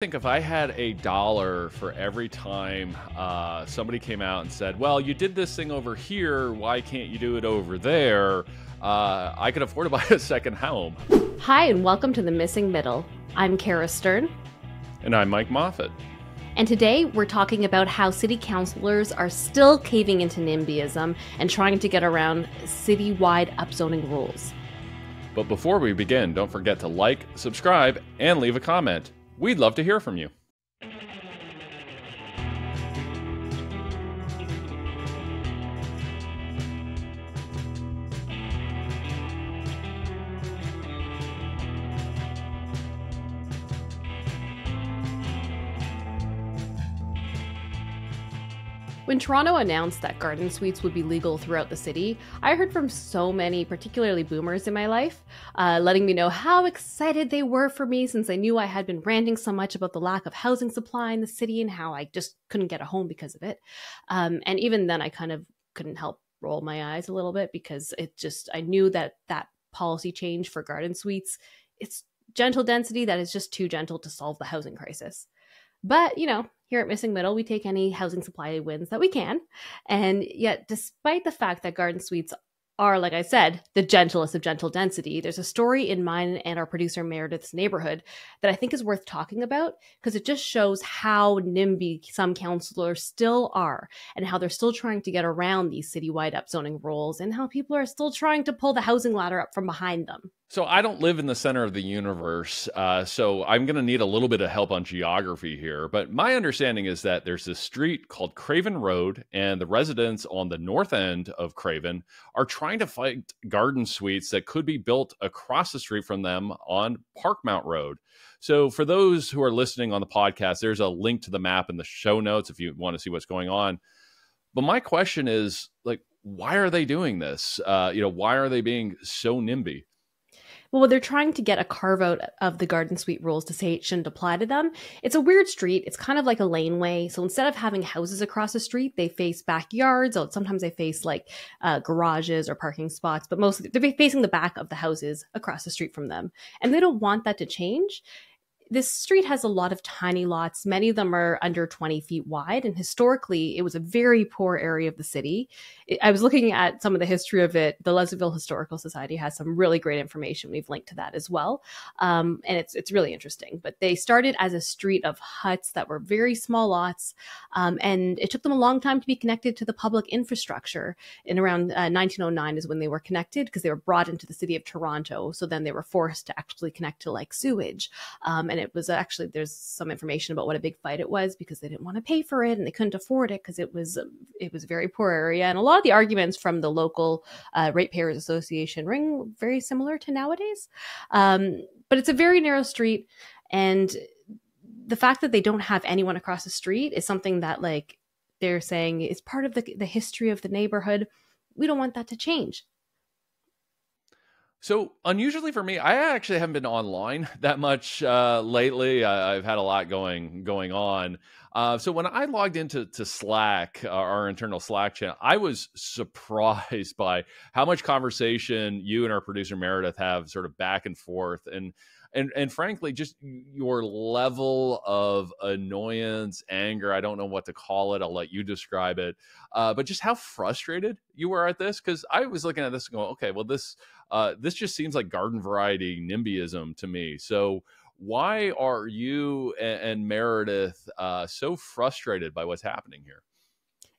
Think if I had a dollar for every time somebody came out and said, well, you did this thing over here, why can't you do it over there? I could afford to buy a second home. Hi, and welcome to The Missing Middle. I'm Kara Stern. And I'm Mike Moffat. And today we're talking about how city councilors are still caving into NIMBYism and trying to get around citywide upzoning rules. But before we begin, don't forget to like, subscribe, and leave a comment. We'd love to hear from you. When Toronto announced that garden suites would be legal throughout the city, I heard from so many, particularly boomers in my life, letting me know how excited they were for me since they knew I had been ranting so much about the lack of housing supply in the city and how I just couldn't get a home because of it. And even then, I kind of couldn't help roll my eyes a little bit because I knew that policy change for garden suites, it's gentle density that is just too gentle to solve the housing crisis. But, here at Missing Middle, we take any housing supply wins that we can. And yet, despite the fact that garden suites are, like I said, the gentlest of gentle density, there's a story in mine and our producer Meredith's neighborhood that I think is worth talking about because it just shows how NIMBY some councilors still are and how they're still trying to get around these citywide upzoning rules and how people are still trying to pull the housing ladder up from behind them. So I don't live in the center of the universe, so I'm going to need a little bit of help on geography here. But my understanding is that there's this street called Craven Road, and the residents on the north end of Craven are trying to fight garden suites that could be built across the street from them on Parkmount Road. So for those who are listening on the podcast, there's a link to the map in the show notes if you want to see what's going on. But my question is, why are they doing this? Why are they being so NIMBY? Well, they're trying to get a carve out of the garden suite rules to say it shouldn't apply to them. It's a weird street. It's kind of like a laneway. So instead of having houses across the street, they face backyards. Or sometimes they face garages or parking spots, but mostly they're facing the back of the houses across the street from them. And they don't want that to change. This street has a lot of tiny lots. Many of them are under 20 feet wide. And historically, it was a very poor area of the city. I was looking at some of the history of it. The Leslieville Historical Society has some really great information. We've linked to that as well. And it's really interesting. But they started as a street of huts that were very small lots. And it took them a long time to be connected to the public infrastructure. In around 1909 is when they were connected because they were brought into the city of Toronto. So then they were forced to actually connect to sewage. And it was actually, there's some information about what a big fight it was because they didn't want to pay for it and they couldn't afford it because it was a very poor area. And a lot of the arguments from the local Ratepayers Association ring very similar to nowadays. But it's a very narrow street. And the fact that they don't have anyone across the street is something that they're saying is part of the history of the neighborhood. We don't want that to change. So unusually for me, I actually haven't been online that much lately. I've had a lot going on. So when I logged into Slack, our internal Slack channel, I was surprised by how much conversation you and our producer Meredith have sort of back and forth. And frankly, just your level of annoyance, anger, I don't know what to call it. I'll let you describe it. But just how frustrated you were at this. Because I was looking at this and going, okay, well, this just seems like garden variety NIMBYism to me. So why are you and Meredith so frustrated by what's happening here?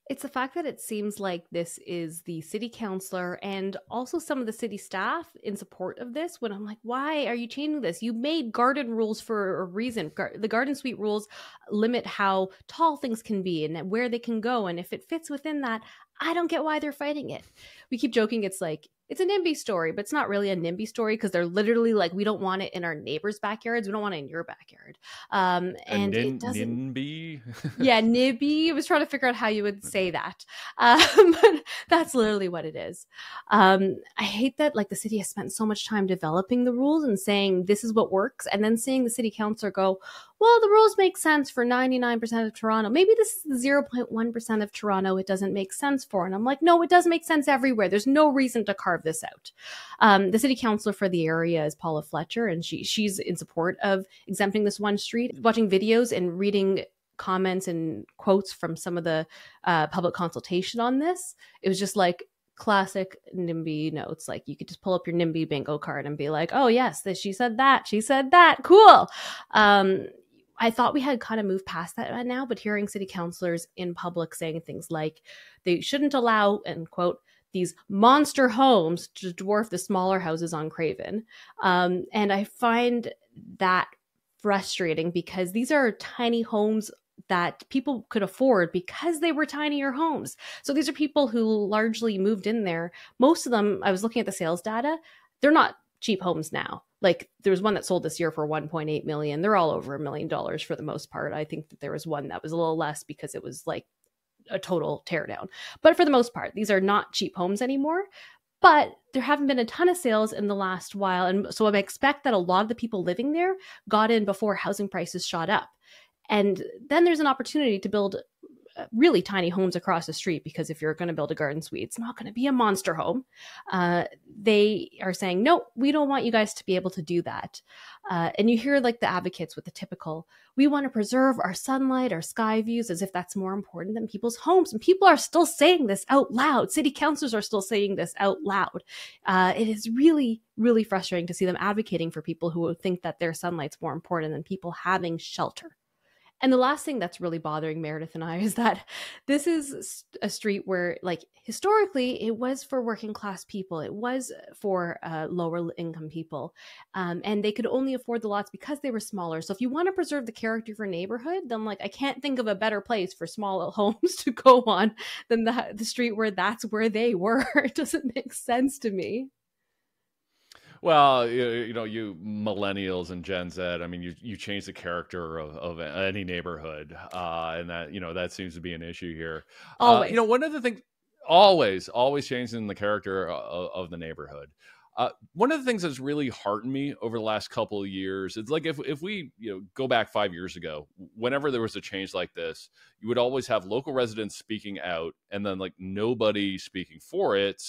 It's the fact that it seems like this is the city councilor and also some of the city staff in support of this when I'm like, why are you changing this? You made garden rules for a reason. The garden suite rules limit how tall things can be and where they can go. And if it fits within that, I don't get why they're fighting it. We keep joking. It's it's a NIMBY story, but it's not really a NIMBY story because they're literally we don't want it in our neighbors' backyards. We don't want it in your backyard. And it doesn't. NIMBY? Yeah, NIMBY. I was trying to figure out how you would say that. But that's literally what it is. I hate that the city has spent so much time developing the rules and saying this is what works and then seeing the city councilor go, well, the rules make sense for 99% of Toronto. Maybe this is the 0.1% of Toronto it doesn't make sense for. And I'm like, no, it does make sense everywhere. There's no reason to carve this out. The city councilor for the area is Paula Fletcher, and she's in support of exempting this one street. Watching videos and reading comments and quotes from some of the public consultation on this, it was just like classic NIMBY notes. Like you could just pull up your NIMBY bingo card and be like, oh yes, she said that, cool. I thought we had kind of moved past that now, but hearing city councilors in public saying things like they shouldn't allow, and quote, these monster homes to dwarf the smaller houses on Craven. And I find that frustrating because these are tiny homes that people could afford because they were tinier homes. So these are people who largely moved in there. Most of them, I was looking at the sales data, they're not cheap homes now. Like there was one that sold this year for 1.8 million. They're all over $1 million for the most part. I think that there was one that was a little less because it was like a total teardown. But for the most part, these are not cheap homes anymore. But there haven't been a ton of sales in the last while. And so I expect that a lot of the people living there got in before housing prices shot up. And then there's an opportunity to build really tiny homes across the street, because if you're going to build a garden suite, it's not going to be a monster home. They are saying, no, we don't want you guys to be able to do that. And you hear like the advocates with the typical, we want to preserve our sunlight, our sky views, as if that's more important than people's homes. And people are still saying this out loud. City councilors are still saying this out loud. It is really, really frustrating to see them advocating for people who think that their sunlight's more important than people having shelter. And the last thing that's really bothering Meredith and I is that this is a street where, like, historically, it was for working class people. It was for lower income people. And they could only afford the lots because they were smaller. So if you want to preserve the character of your neighborhood, then, like, I can't think of a better place for small homes to go on than the street where that's where they were. It doesn't make sense to me. Well, you know, you millennials and Gen Z, I mean, you change the character of any neighborhood, and that, you know, that seems to be an issue here. Always. You know, one of the things, always changing the character of the neighborhood. One of the things that's really heartened me over the last couple of years, it's like if we, you know, go back 5 years ago, whenever there was a change like this, you would always have local residents speaking out, and then like nobody speaking for it,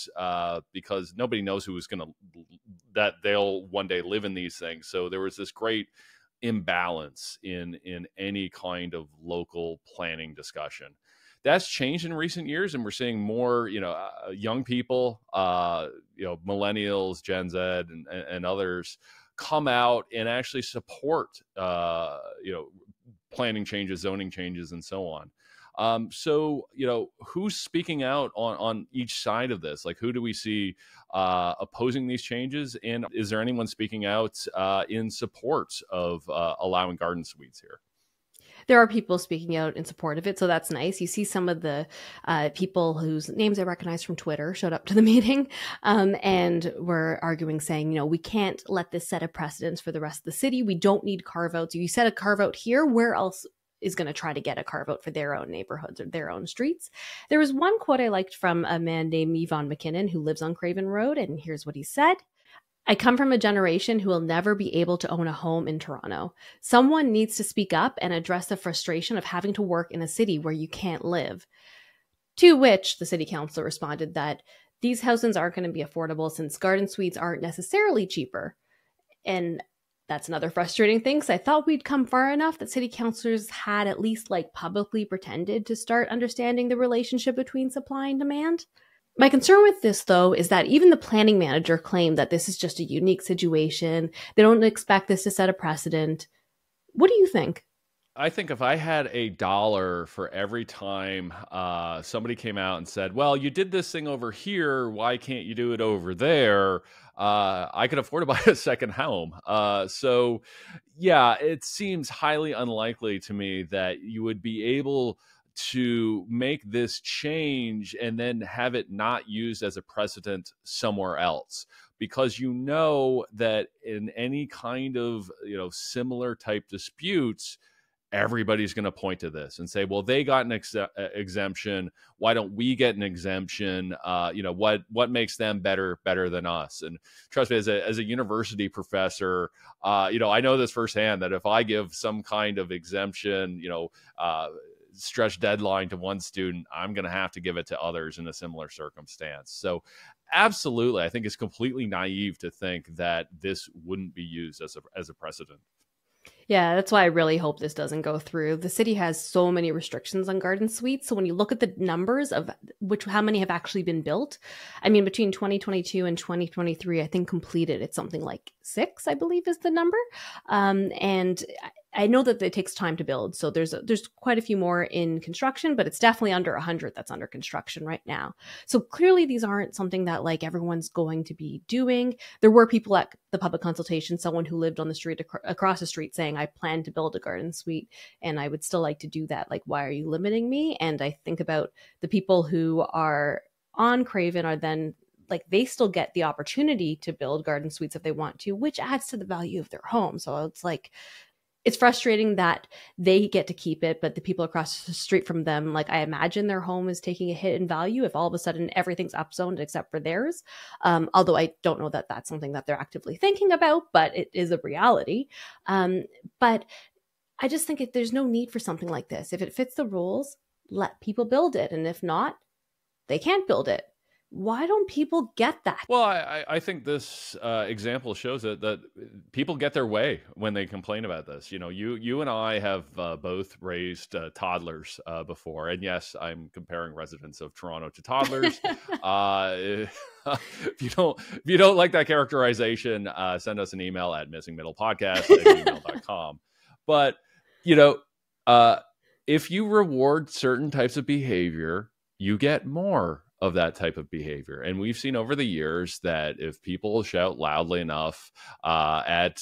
because nobody knows who is going to, that they'll one day live in these things. So there was this great imbalance in any kind of local planning discussion. That's changed in recent years, and we're seeing more, you know, young people, you know, millennials, Gen Z, and others come out and actually support, you know, planning changes, zoning changes, and so on. So, you know, who's speaking out on each side of this? Like, who do we see opposing these changes? And is there anyone speaking out in support of allowing garden suites here? There are people speaking out in support of it, so that's nice. You see some of the people whose names I recognize from Twitter showed up to the meeting and were arguing, saying, you know, we can't let this set a precedence for the rest of the city. We don't need carve-outs. You set a carve-out here, where else is going to try to get a carve-out for their own neighborhoods or their own streets? There was one quote I liked from a man named Yvonne McKinnon, who lives on Craven Road, and here's what he said. I come from a generation who will never be able to own a home in Toronto. Someone needs to speak up and address the frustration of having to work in a city where you can't live. To which the city council responded that these houses aren't going to be affordable since garden suites aren't necessarily cheaper. And that's another frustrating thing, because I thought we'd come far enough that city councilors had at least like publicly pretended to start understanding the relationship between supply and demand. My concern with this, though, is that even the planning manager claimed that this is just a unique situation. They don't expect this to set a precedent. What do you think? I think if I had $1 for every time somebody came out and said, well, you did this thing over here, why can't you do it over there? I could afford to buy a second home. So, yeah, it seems highly unlikely to me that you would be able to make this change and then have it not used as a precedent somewhere else, because you know that in any kind of, you know, similar type disputes, everybody's going to point to this and say, well, they got an exemption. Why don't we get an exemption? What makes them better than us? And trust me, as a university professor, I know this firsthand, that if I give some kind of exemption, stretch deadline to one student, I'm going to have to give it to others in a similar circumstance. So absolutely, I think it's completely naive to think that this wouldn't be used as a precedent. Yeah, that's why I really hope this doesn't go through. The city has so many restrictions on garden suites. So when you look at the numbers of how many have actually been built, I mean, between 2022 and 2023, I think completed, it's something like 6, I believe is the number. And I know that it takes time to build. So there's quite a few more in construction, but it's definitely under 100 that's under construction right now. So clearly these aren't something that like everyone's going to be doing. There were people at the public consultation, someone who lived on the street across the street saying, I plan to build a garden suite and I would still like to do that. Like, why are you limiting me? And I think about the people who are on Craven are then like they still get the opportunity to build garden suites if they want to, which adds to the value of their home. So it's like, it's frustrating that they get to keep it, but the people across the street from them, like I imagine their home is taking a hit in value if all of a sudden everything's upzoned except for theirs. Although I don't know that that's something that they're actively thinking about, but it is a reality. But I just think there's no need for something like this. If it fits the rules, let people build it. And if not, they can't build it. Why don't people get that? Well, I think this example shows that people get their way when they complain about this. You and I have both raised toddlers before. And yes, I'm comparing residents of Toronto to toddlers. If you don't like that characterization, send us an email at missingmiddlepodcast@gmail.com. But, if you reward certain types of behavior, you get more of that type of behavior. And we've seen over the years that if people shout loudly enough at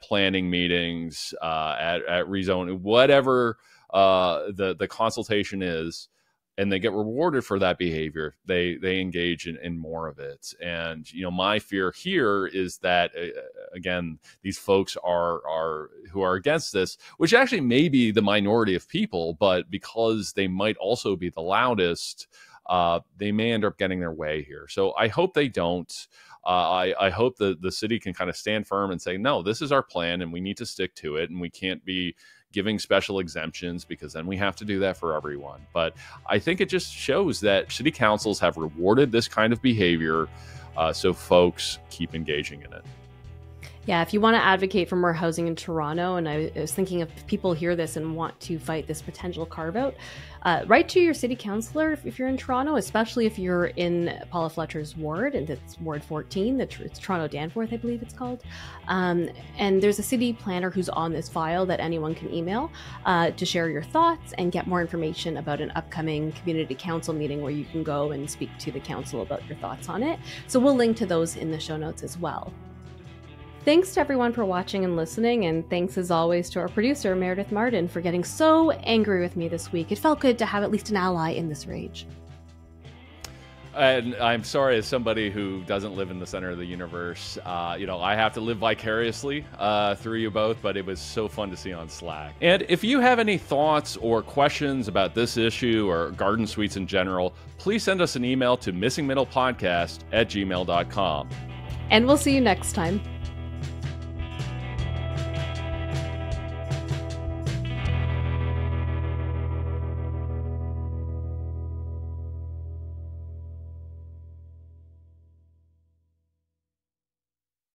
planning meetings, at rezoning, whatever the consultation is, and they get rewarded for that behavior, they engage in more of it. And my fear here is that again, these folks who are against this, which actually may be the minority of people, but because they might also be the loudest, they may end up getting their way here. So I hope they don't. I hope the city can kind of stand firm and say, no, this is our plan and we need to stick to it. And we can't be giving special exemptions because then we have to do that for everyone. But I think it just shows that city councils have rewarded this kind of behavior. So folks keep engaging in it. Yeah, if you want to advocate for more housing in Toronto, and I was thinking if people hear this and want to fight this potential carve-out, write to your city councillor if you're in Toronto, especially if you're in Paula Fletcher's ward, and it's Ward 14, it's Toronto Danforth, I believe it's called. And there's a city planner who's on this file that anyone can email to share your thoughts and get more information about an upcoming community council meeting where you can go and speak to the council about your thoughts on it. So we'll link to those in the show notes as well. Thanks to everyone for watching and listening, and thanks as always to our producer, Meredith Martin, for getting so angry with me this week. It felt good to have at least an ally in this rage. And I'm sorry, as somebody who doesn't live in the center of the universe, I have to live vicariously through you both, but it was so fun to see on Slack. And if you have any thoughts or questions about this issue or garden suites in general, please send us an email to missingmiddlepodcast@gmail.com. And we'll see you next time.